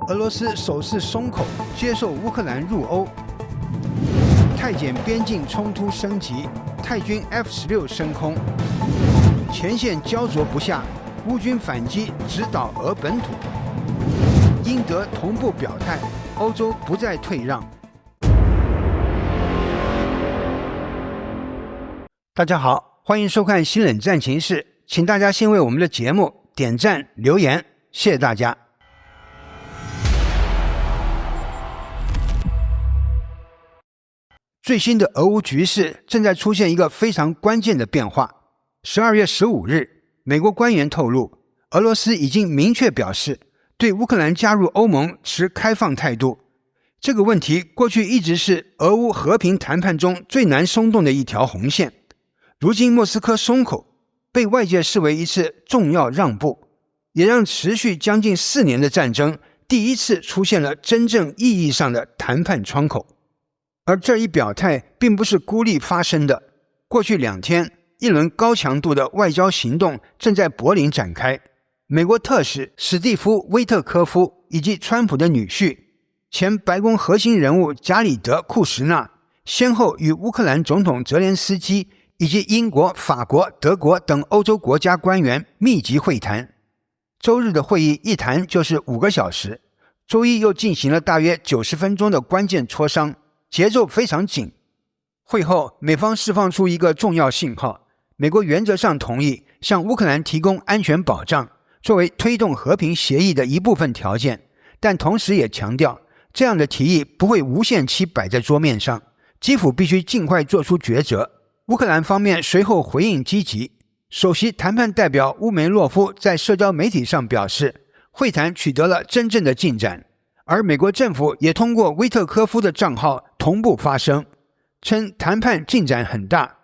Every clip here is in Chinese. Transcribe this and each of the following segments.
俄罗斯首次松口接受乌克兰入欧。泰检边境冲突升级，泰军 F-16升空，前线焦灼不下，乌军反击直捣俄本土。英德同步表态，欧洲不再退让。大家好，欢迎收看新冷战情势，请大家先为我们的节目点赞留言，谢谢大家。最新的俄乌局势正在出现一个非常关键的变化。12月15日，美国官员透露，俄罗斯已经明确表示对乌克兰加入欧盟持开放态度。这个问题过去一直是俄乌和平谈判中最难松动的一条红线。如今莫斯科松口，被外界视为一次重要让步，也让持续将近4年的战争第一次出现了真正意义上的谈判窗口。而这一表态并不是孤立发生的。过去2天，一轮高强度的外交行动正在柏林展开。美国特使史蒂夫·威特科夫以及川普的女婿、前白宫核心人物加里德·库什纳先后与乌克兰总统泽连斯基以及英国、法国、德国等欧洲国家官员密集会谈。周日的会议一谈就是5个小时，周一又进行了大约90分钟的关键磋商，节奏非常紧。会后，美方释放出一个重要信号，美国原则上同意向乌克兰提供安全保障，作为推动和平协议的一部分条件，但同时也强调，这样的提议不会无限期摆在桌面上，基辅必须尽快做出抉择。乌克兰方面随后回应积极，首席谈判代表乌梅洛夫在社交媒体上表示，会谈取得了真正的进展。而美国政府也通过威特科夫的账号同步发声，称谈判进展很大，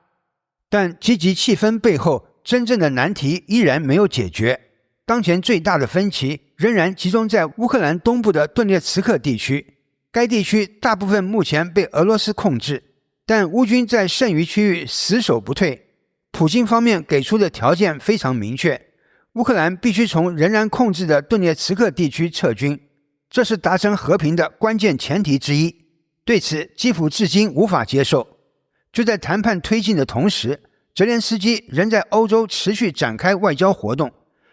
但积极气氛背后真正的难题依然没有解决。当前最大的分歧仍然集中在乌克兰东部的顿涅茨克地区，该地区大部分目前被俄罗斯控制，但乌军在剩余区域死守不退。普京方面给出的条件非常明确，乌克兰必须从仍然控制的顿涅茨克地区撤军，这是达成和平的关键前提之一。对此，基辅至今无法接受。就在谈判推进的同时，泽连斯基仍在欧洲持续展开外交活动。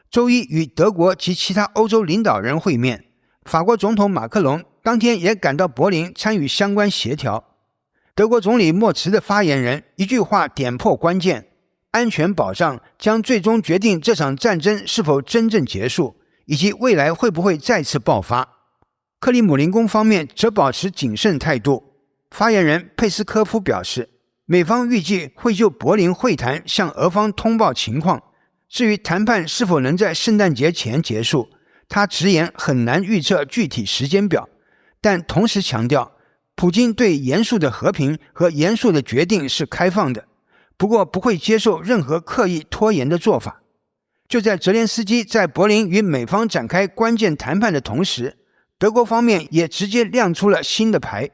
周一与德国及其他欧洲领导人会面，法国总统马克龙当天也赶到柏林参与相关协调。德国总理默茨的发言人一句话点破关键：安全保障将最终决定这场战争是否真正结束，以及未来会不会再次爆发。克里姆林宫方面则保持谨慎态度。发言人佩斯科夫表示，美方预计会就柏林会谈向俄方通报情况。至于谈判是否能在圣诞节前结束，他直言很难预测具体时间表，但同时强调，普京对严肃的和平和严肃的决定是开放的，不过不会接受任何刻意拖延的做法。就在泽连斯基在柏林与美方展开关键谈判的同时，德国方面也直接亮出了新的牌。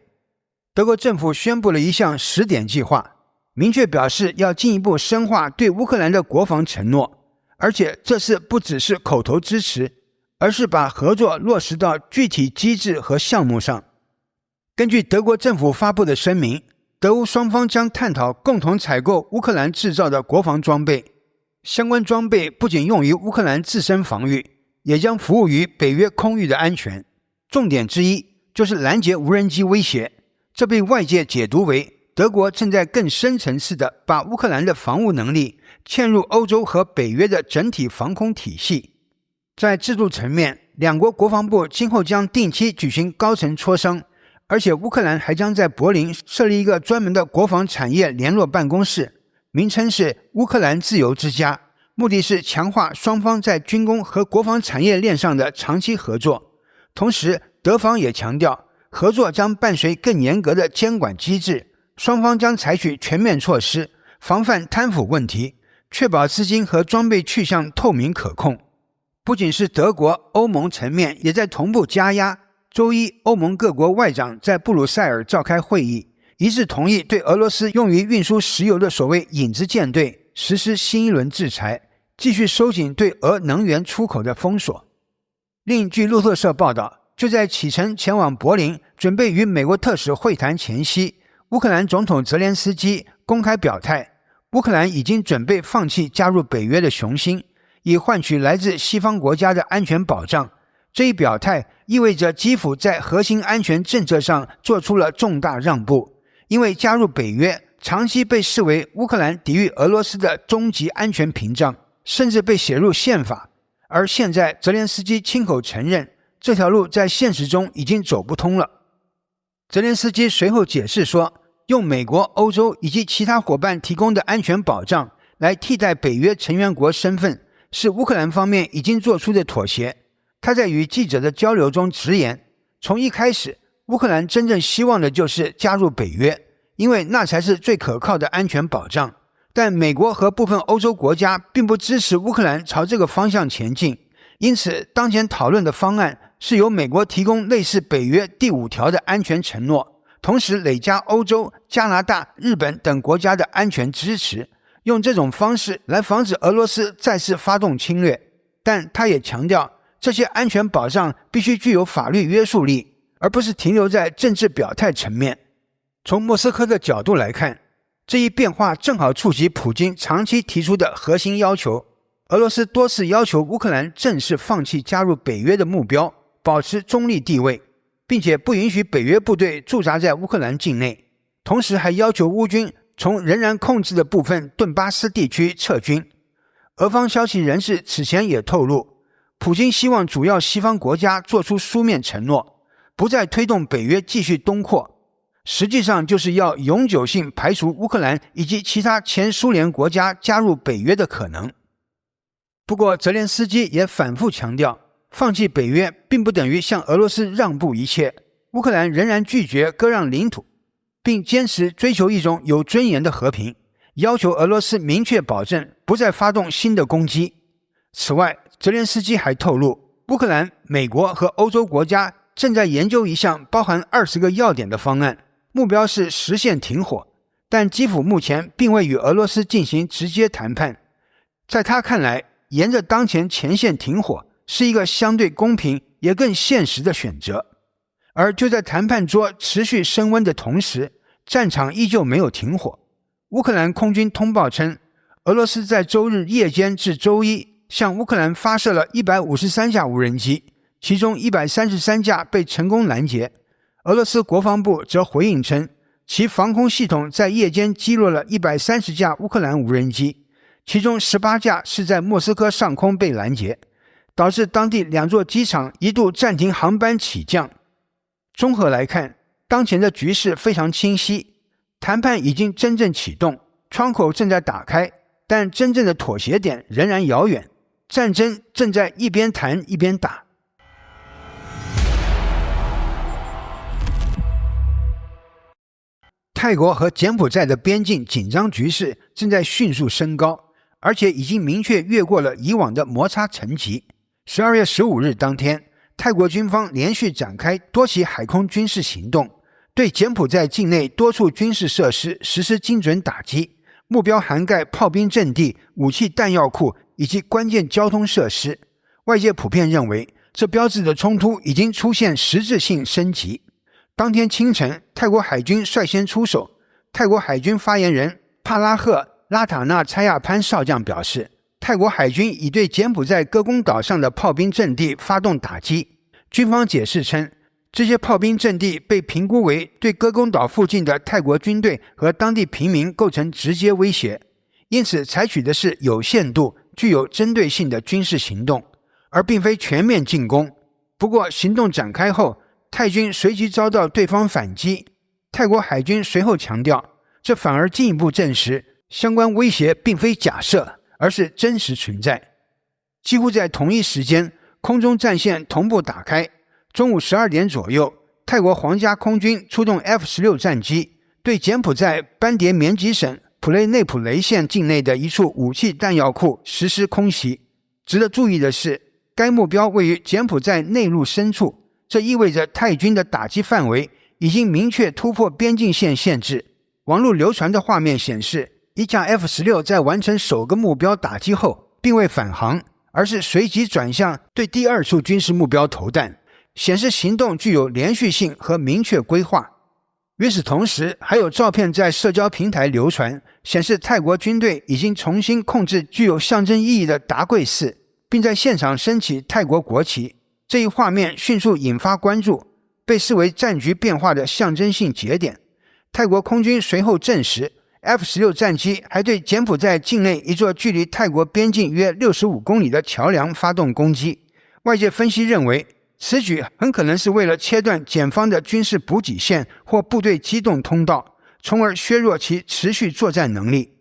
德国政府宣布了一项10点计划，明确表示要进一步深化对乌克兰的国防承诺，而且这次不只是口头支持，而是把合作落实到具体机制和项目上。根据德国政府发布的声明，德乌双方将探讨共同采购乌克兰制造的国防装备，相关装备不仅用于乌克兰自身防御，也将服务于北约空域的安全。重点之一就是拦截无人机威胁，这被外界解读为德国正在更深层次地把乌克兰的防务能力嵌入欧洲和北约的整体防空体系。在制度层面，两国国防部今后将定期举行高层磋商，而且乌克兰还将在柏林设立一个专门的国防产业联络办公室，名称是乌克兰自由之家，目的是强化双方在军工和国防产业链上的长期合作。同时，德方也强调，合作将伴随更严格的监管机制，双方将采取全面措施，防范贪腐问题，确保资金和装备去向透明可控。不仅是德国，欧盟层面也在同步加压。周一，欧盟各国外长在布鲁塞尔召开会议，一致同意对俄罗斯用于运输石油的所谓影子舰队实施新一轮制裁，继续收紧对俄能源出口的封锁。另据路透社报道，就在启程前往柏林，准备与美国特使会谈前夕，乌克兰总统泽连斯基公开表态，乌克兰已经准备放弃加入北约的雄心，以换取来自西方国家的安全保障。这一表态意味着基辅在核心安全政策上做出了重大让步，因为加入北约长期被视为乌克兰抵御俄罗斯的终极安全屏障，甚至被写入宪法。而现在泽连斯基亲口承认，这条路在现实中已经走不通了。泽连斯基随后解释说，用美国、欧洲以及其他伙伴提供的安全保障来替代北约成员国身份，是乌克兰方面已经做出的妥协。他在与记者的交流中直言，从一开始，乌克兰真正希望的就是加入北约，因为那才是最可靠的安全保障。但美国和部分欧洲国家并不支持乌克兰朝这个方向前进，因此当前讨论的方案是由美国提供类似北约第5条的安全承诺，同时累加欧洲、加拿大、日本等国家的安全支持，用这种方式来防止俄罗斯再次发动侵略。但他也强调，这些安全保障必须具有法律约束力，而不是停留在政治表态层面。从莫斯科的角度来看，这一变化正好触及普京长期提出的核心要求。俄罗斯多次要求乌克兰正式放弃加入北约的目标，保持中立地位，并且不允许北约部队驻扎在乌克兰境内，同时还要求乌军从仍然控制的部分顿巴斯地区撤军。俄方消息人士此前也透露，普京希望主要西方国家做出书面承诺，不再推动北约继续东扩，实际上就是要永久性排除乌克兰以及其他前苏联国家加入北约的可能。不过泽连斯基也反复强调，放弃北约并不等于向俄罗斯让步一切，乌克兰仍然拒绝割让领土，并坚持追求一种有尊严的和平，要求俄罗斯明确保证不再发动新的攻击。此外，泽连斯基还透露，乌克兰、美国和欧洲国家正在研究一项包含20个要点的方案，目标是实现停火，但基辅目前并未与俄罗斯进行直接谈判。在他看来，沿着当前前线停火是一个相对公平也更现实的选择。而就在谈判桌持续升温的同时，战场依旧没有停火。乌克兰空军通报称，俄罗斯在周日夜间至周一向乌克兰发射了153架无人机，其中133架被成功拦截。俄罗斯国防部则回应称，其防空系统在夜间击落了130架乌克兰无人机，其中18架是在莫斯科上空被拦截，导致当地2座机场一度暂停航班起降。综合来看，当前的局势非常清晰，谈判已经真正启动，窗口正在打开，但真正的妥协点仍然遥远，战争正在一边谈一边打。泰国和柬埔寨的边境紧张局势正在迅速升高，而且已经明确越过了以往的摩擦层级。12月15日当天，泰国军方连续展开多起海空军事行动，对柬埔寨境内多处军事设施实施精准打击，目标涵盖炮兵阵地、武器弹药库以及关键交通设施。外界普遍认为，这标志着冲突已经出现实质性升级。当天清晨，泰国海军率先出手。泰国海军发言人帕拉赫拉塔纳猜亚潘少将表示，泰国海军已对柬埔寨歌功岛上的炮兵阵地发动打击。军方解释称，这些炮兵阵地被评估为对歌功岛附近的泰国军队和当地平民构成直接威胁，因此采取的是有限度、具有针对性的军事行动，而并非全面进攻。不过行动展开后，泰军随即遭到对方反击。泰国海军随后强调，这反而进一步证实相关威胁并非假设，而是真实存在。几乎在同一时间，空中战线同步打开。中午12点左右，泰国皇家空军出动 F-16 战机，对柬埔寨班迭棉吉省普雷内普雷县境内的一处武器弹药库实施空袭。值得注意的是，该目标位于柬埔寨内陆深处，这意味着泰军的打击范围已经明确突破边境线限制。网络流传的画面显示，一架 F-16 在完成首个目标打击后并未返航，而是随即转向对第2处军事目标投弹。显示行动具有连续性和明确规划。与此同时，还有照片在社交平台流传，显示泰国军队已经重新控制具有象征意义的达贵寺，并在现场升起泰国国旗。这一画面迅速引发关注，被视为战局变化的象征性节点。泰国空军随后证实， F-16 战机还对柬埔寨境内一座距离泰国边境约65公里的桥梁发动攻击。外界分析认为，此举很可能是为了切断检方的军事补给线或部队机动通道，从而削弱其持续作战能力。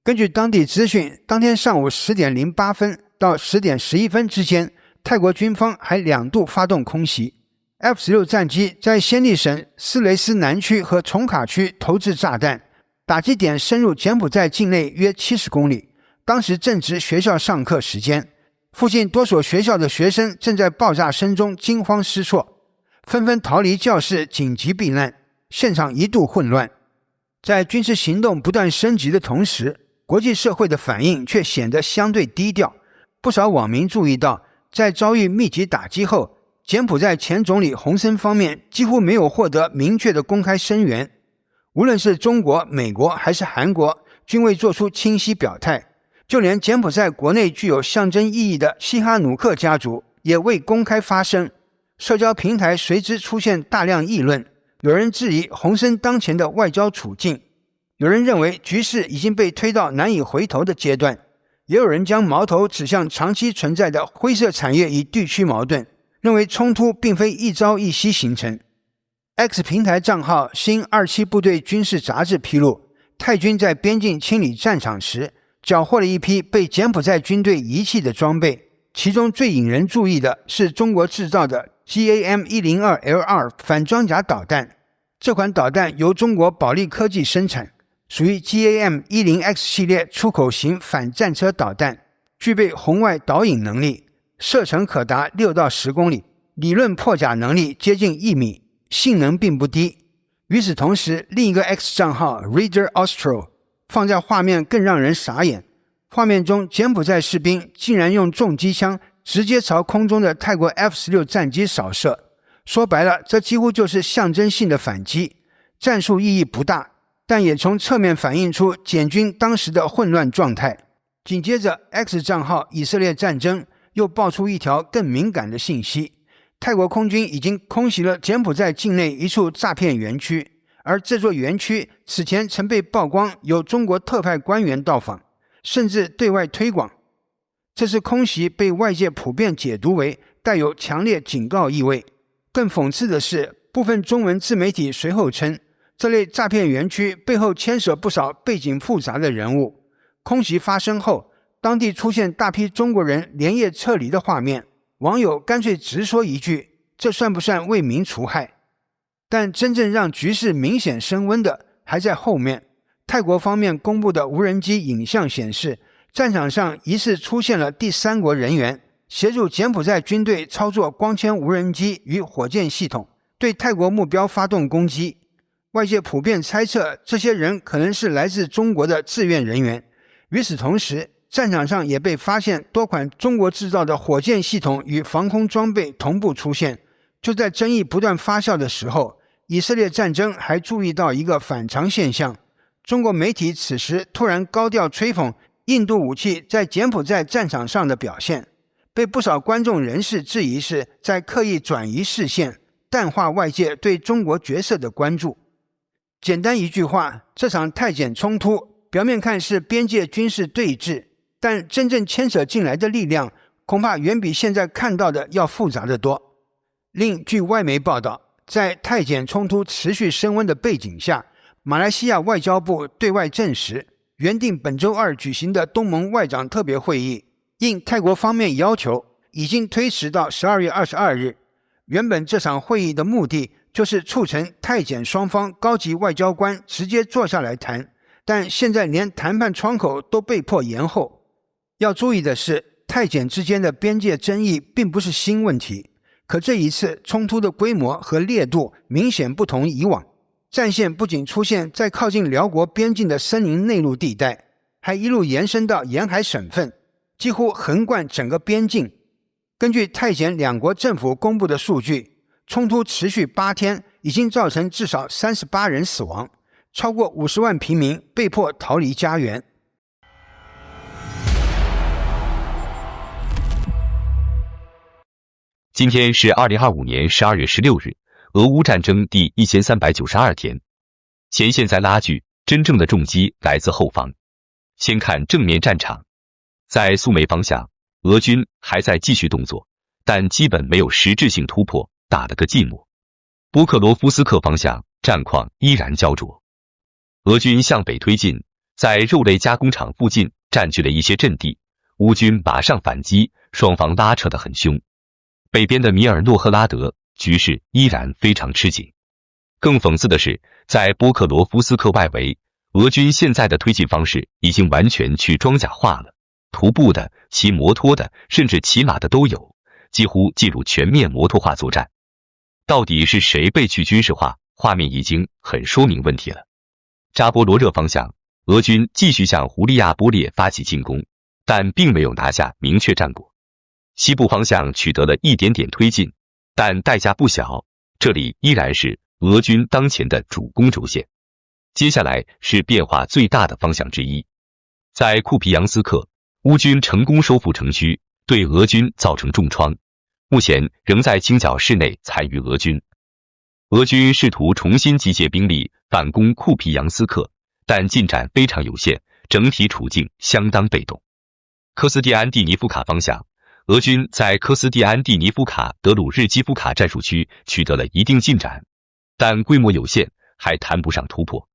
根据当地资讯，当天上午10点08分到10点11分之间，泰国军方还2度发动空袭。F-16 战机在暹粒省斯雷斯南区和重卡区投掷炸弹，打击点深入柬埔寨境内约70公里。当时正值学校上课时间，附近多所学校的学生正在爆炸声中惊慌失措，纷纷逃离教室紧急避难，现场一度混乱。在军事行动不断升级的同时，国际社会的反应却显得相对低调。不少网民注意到，在遭遇密集打击后，柬埔寨前总理洪森方面几乎没有获得明确的公开声援。无论是中国、美国还是韩国，均未做出清晰表态。就连柬埔寨国内具有象征意义的西哈努克家族也未公开发声，社交平台随之出现大量议论。有人质疑洪森当前的外交处境，有人认为局势已经被推到难以回头的阶段，也有人将矛头指向长期存在的灰色产业与地区矛盾，认为冲突并非一朝一夕形成。X 平台账号新27部队军事杂志披露，泰军在边境清理战场时缴获了一批被柬埔寨军队遗弃的装备，其中最引人注意的是中国制造的 GAM-102L2 反装甲导弹。这款导弹由中国保利科技生产，属于 GAM-10X 系列出口型反战车导弹，具备红外导引能力，射程可达6到10公里，理论破甲能力接近1米，性能并不低。与此同时，另一个 X 账号 Reader Austro放在画面更让人傻眼，画面中柬埔寨士兵竟然用重机枪直接朝空中的泰国 F-16 战机扫射。说白了，这几乎就是象征性的反击，战术意义不大，但也从侧面反映出柬军当时的混乱状态。紧接着 X 账号以色列战争又爆出一条更敏感的信息，泰国空军已经空袭了柬埔寨境内一处诈骗园区，而这座园区此前曾被曝光有中国特派官员到访，甚至对外推广。这次空袭被外界普遍解读为带有强烈警告意味。更讽刺的是，部分中文自媒体随后称，这类诈骗园区背后牵涉不少背景复杂的人物。空袭发生后，当地出现大批中国人连夜撤离的画面，网友干脆直说一句，这算不算为民除害？但真正让局势明显升温的还在后面。泰国方面公布的无人机影像显示，战场上疑似出现了第三国人员，协助柬埔寨军队操作光纤无人机与火箭系统，对泰国目标发动攻击。外界普遍猜测，这些人可能是来自中国的志愿人员。与此同时，战场上也被发现多款中国制造的火箭系统与防空装备同步出现。就在争议不断发酵的时候，以色列战争还注意到一个反常现象，中国媒体此时突然高调吹捧印度武器在柬埔寨战场上的表现，被不少观众人士质疑是在刻意转移视线，淡化外界对中国角色的关注。简单一句话，这场泰柬冲突表面看是边界军事对峙，但真正牵扯进来的力量恐怕远比现在看到的要复杂得多。另据外媒报道，在泰柬冲突持续升温的背景下，马来西亚外交部对外证实，原定本周二举行的东盟外长特别会议，应泰国方面要求，已经推迟到12月22日。原本这场会议的目的就是促成泰柬双方高级外交官直接坐下来谈，但现在连谈判窗口都被迫延后。要注意的是，泰柬之间的边界争议并不是新问题，可这一次冲突的规模和烈度明显不同以往。战线不仅出现在靠近辽国边境的森林内陆地带，还一路延伸到沿海省份，几乎横贯整个边境。根据泰柬两国政府公布的数据，冲突持续8天，已经造成至少38人死亡，超过50万平民被迫逃离家园。今天是2025年12月16日，俄乌战争第1392天。前线在拉锯，真正的重击来自后方。先看正面战场，在苏梅方向，俄军还在继续动作，但基本没有实质性突破，打了个寂寞。波克罗夫斯克方向战况依然焦灼，俄军向北推进，在肉类加工厂附近占据了一些阵地，乌军马上反击，双方拉扯得很凶。北边的米尔诺赫拉德局势依然非常吃紧。更讽刺的是，在波克罗夫斯克外围，俄军现在的推进方式已经完全去装甲化了，徒步的、骑摩托的，甚至骑马的都有，几乎进入全面摩托化作战。到底是谁被去军事化？画面已经很说明问题了。扎波罗热方向，俄军继续向胡利亚波列发起进攻，但并没有拿下明确战果。西部方向取得了一点点推进，但代价不小，这里依然是俄军当前的主攻轴线。接下来是变化最大的方向之一，在库皮扬斯克，乌军成功收复城区，对俄军造成重创，目前仍在清剿市内残余俄军。俄军试图重新集结兵力反攻库皮扬斯克，但进展非常有限，整体处境相当被动。科斯蒂安蒂尼夫卡方向，俄军在科斯蒂安蒂尼夫卡德鲁日基夫卡战术区取得了一定进展，但规模有限，还谈不上突破。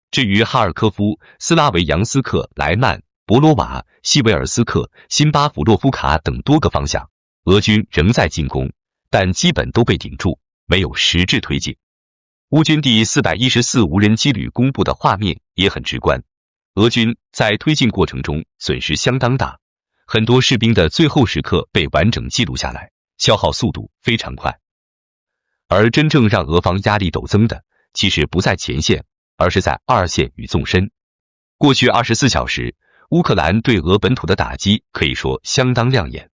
至于哈尔科夫、斯拉维扬斯克、莱曼、博罗瓦、西维尔斯克、辛巴甫洛夫卡等多个方向，俄军仍在进攻，但基本都被顶住，没有实质推进。乌军第414无人机旅公布的画面也很直观，俄军在推进过程中损失相当大，很多士兵的最后时刻被完整记录下来，消耗速度非常快。而真正让俄方压力陡增的，其实不在前线，而是在二线与纵深。过去24小时，乌克兰对俄本土的打击可以说相当亮眼。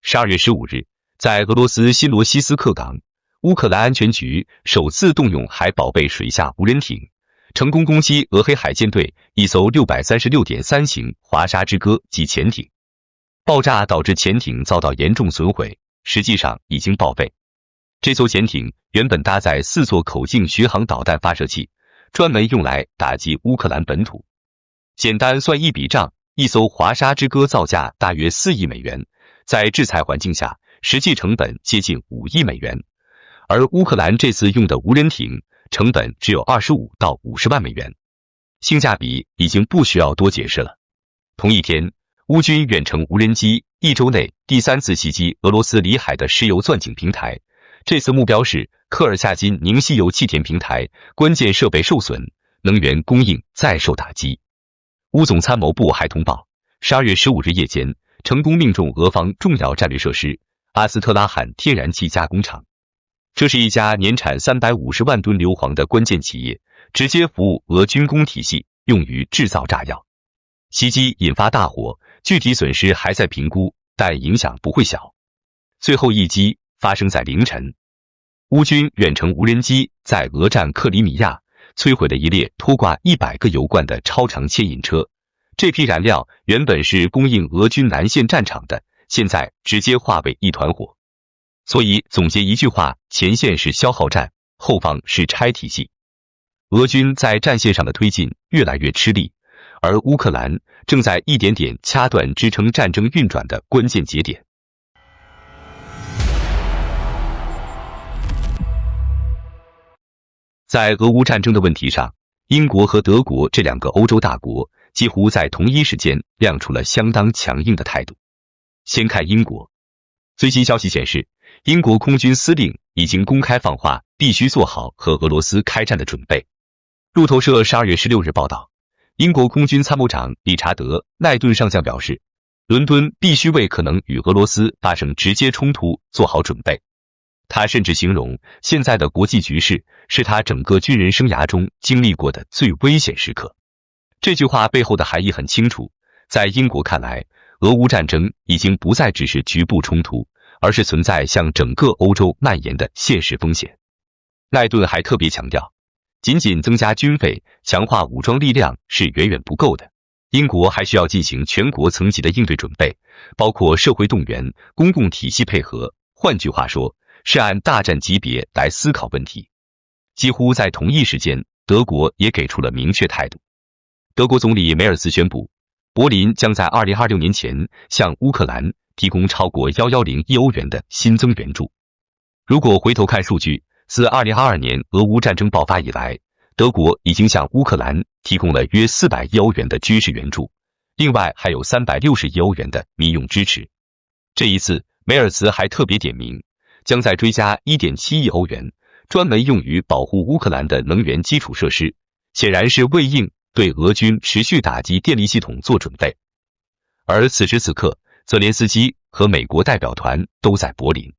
12月15日，在俄罗斯新罗西斯克港，乌克兰安全局首次动用海宝贝水下无人艇，成功攻击俄黑海舰队一艘 636.3 型华沙之歌级潜艇。爆炸导致潜艇遭到严重损毁，实际上已经报废。这艘潜艇原本搭载4座口径巡航导弹发射器，专门用来打击乌克兰本土。简单算一笔账，一艘华沙之歌造价大约4亿美元，在制裁环境下，实际成本接近5亿美元。而乌克兰这次用的无人艇成本只有25到50万美元，性价比已经不需要多解释了。同一天，乌军远程无人机1周内第3次袭击俄罗斯里海的石油钻井平台，这次目标是科尔夏金凝稀油气田平台，关键设备受损，能源供应再受打击。乌总参谋部还通报，12月15日夜间，成功命中俄方重要战略设施阿斯特拉罕天然气加工厂。这是一家年产350万吨硫磺的关键企业，直接服务俄军工体系，用于制造炸药。袭击引发大火，具体损失还在评估，但影响不会小。最后一击发生在凌晨，乌军远程无人机在俄占克里米亚摧毁了一列拖挂100个油罐的超长牵引车，这批燃料原本是供应俄军南线战场的，现在直接化为一团火。所以总结一句话，前线是消耗战，后方是拆体系。俄军在战线上的推进越来越吃力，而乌克兰正在一点点掐断支撑战争运转的关键节点。在俄乌战争的问题上，英国和德国这2个欧洲大国几乎在同一时间亮出了相当强硬的态度。先看英国，最新消息显示，英国空军司令已经公开放话，必须做好和俄罗斯开战的准备。路透社12月16日报道，英国空军参谋长理查德·奈顿上将表示，伦敦必须为可能与俄罗斯发生直接冲突做好准备。他甚至形容现在的国际局势是他整个军人生涯中经历过的最危险时刻。这句话背后的含义很清楚，在英国看来，俄乌战争已经不再只是局部冲突，而是存在向整个欧洲蔓延的现实风险。奈顿还特别强调，仅仅增加军费、强化武装力量是远远不够的，英国还需要进行全国层级的应对准备，包括社会动员、公共体系配合，换句话说，是按大战级别来思考问题。几乎在同一时间，德国也给出了明确态度。德国总理梅尔茨宣布，柏林将在2026年前向乌克兰提供超过110亿欧元的新增援助。如果回头看数据，自2022年俄乌战争爆发以来，德国已经向乌克兰提供了约400亿欧元的军事援助，另外还有360亿欧元的民用支持。这一次，梅尔茨还特别点名，将再追加1.7亿欧元，专门用于保护乌克兰的能源基础设施，显然是为应对俄军持续打击电力系统做准备。而此时此刻，泽连斯基和美国代表团都在柏林。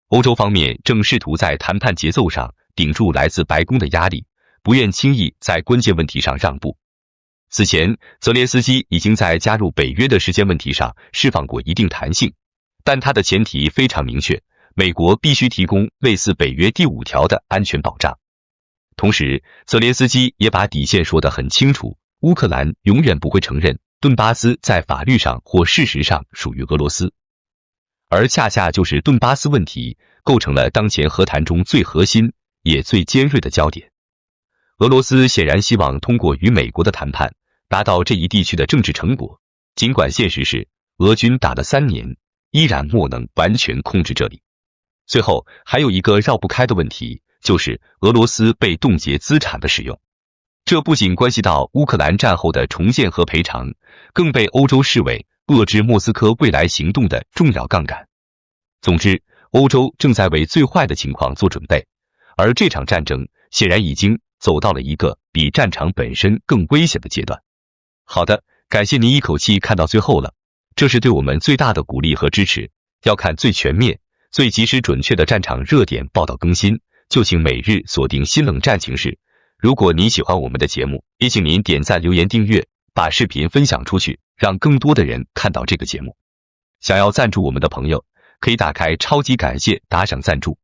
欧洲方面正试图在谈判节奏上顶住来自白宫的压力，不愿轻易在关键问题上让步。此前，泽连斯基已经在加入北约的时间问题上释放过一定弹性，但他的前提非常明确，美国必须提供类似北约第5条的安全保障。同时，泽连斯基也把底线说得很清楚，乌克兰永远不会承认顿巴斯在法律上或事实上属于俄罗斯。而恰恰就是顿巴斯问题构成了当前和谈中最核心也最尖锐的焦点。俄罗斯显然希望通过与美国的谈判达到这一地区的政治成果，尽管现实是俄军打了3年依然莫能完全控制这里。最后还有一个绕不开的问题，就是俄罗斯被冻结资产的使用。这不仅关系到乌克兰战后的重建和赔偿，更被欧洲视为遏制莫斯科未来行动的重要杠杆。总之，欧洲正在为最坏的情况做准备，而这场战争显然已经走到了一个比战场本身更危险的阶段。好的，感谢您一口气看到最后了，这是对我们最大的鼓励和支持。要看最全面、最及时准确的战场热点报道更新，就请每日锁定新冷战情势。如果您喜欢我们的节目，也请您点赞、留言、订阅，把视频分享出去，让更多的人看到这个节目。想要赞助我们的朋友，可以打开超级感谢打赏赞助，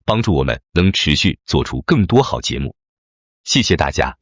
帮助我们能持续做出更多好节目。谢谢大家。